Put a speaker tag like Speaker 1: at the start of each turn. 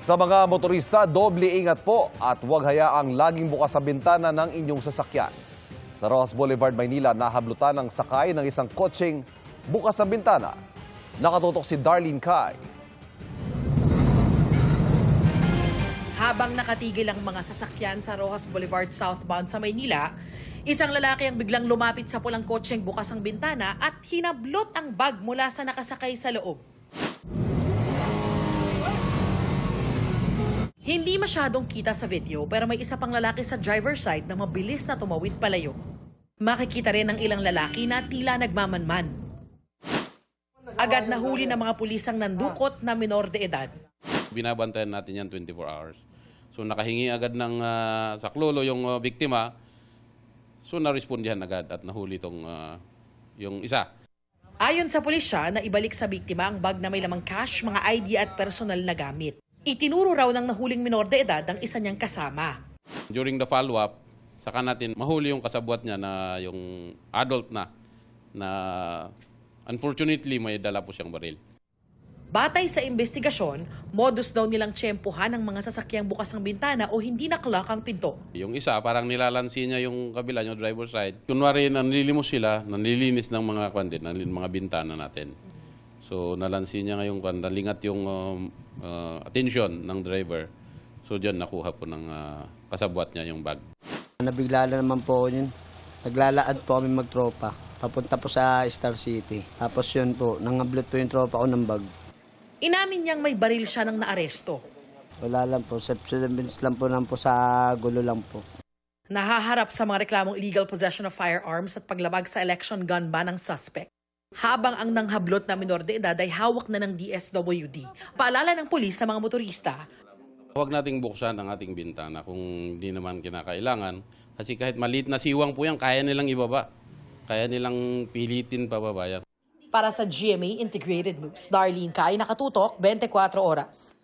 Speaker 1: Sa mga motorista, doble ingat po at huwag hayaang laging bukas ang bintana ng inyong sasakyan. Sa Rojas Boulevard, Maynila, nahablutan ng sakay ng isang kotseng bukas ang bintana. Nakatutok si Darlene Kai.
Speaker 2: Habang nakatigil ang mga sasakyan sa Rojas Boulevard southbound sa Maynila, isang lalaki ang biglang lumapit sa pulang kotseng bukas ang bintana at hinablot ang bag mula sa nakasakay sa loob. Hindi masyadong kita sa video pero may isa pang lalaki sa driver's side na mabilis na tumawid palayo. Makikita rin ng ilang lalaki na tila nagmamanman. Agad nahuli ng mga pulis ang nandukot na minor de edad.
Speaker 3: Binabantayan natin yan 24 hours. So nakahingi agad ng saklolo yung biktima. So narespondihan agad at nahuli itong yung isa.
Speaker 2: Ayon sa pulisya na ibalik sa biktima ang bag na may lamang cash, mga ID at personal na gamit. Itinuro raw ng nahuling minor de edad ang isa niyang kasama.
Speaker 3: During the follow-up, saka natin mahuli yung kasabwat niya na yung adult na unfortunately may dala po siyang baril.
Speaker 2: Batay sa investigasyon, modus daw nilang tiyempuhan ng mga sasakyang bukas ang bintana o hindi naklock ang pinto.
Speaker 3: Yung isa, parang nilalansi niya yung kabila, yung driver's side. Kunwari, nanlilimos sila, nanlilinis ng mga kwandit, ng mga bintana natin. So, nalansi niya ngayong nalingat yung attention ng driver. So, diyan nakuha po ng kasabwat niya yung bag.
Speaker 4: Nabigla na naman po yun. Naglalaad po kami magtropa. Papunta po sa Star City. Tapos yun po, nangablot po yung tropa ko ng bag.
Speaker 2: Inamin niyang may baril siya nang naaresto.
Speaker 4: Wala lang po, self-defense lang po sa gulo lang po.
Speaker 2: Nahaharap sa mga reklamong illegal possession of firearms at paglabag sa election gun ban ng suspect. Habang ang nanghablot na minor de edad ay hawak na ng DSWD. Paalala ng pulis sa mga motorista.
Speaker 3: Huwag nating buksan ang ating bintana kung hindi naman kinakailangan. Kasi kahit maliit na siwang po yan, kaya nilang ibaba. Kaya nilang pilitin pababa yan.
Speaker 2: Para sa GMA Integrated News, Darlene Kai, nakatutok 24 oras.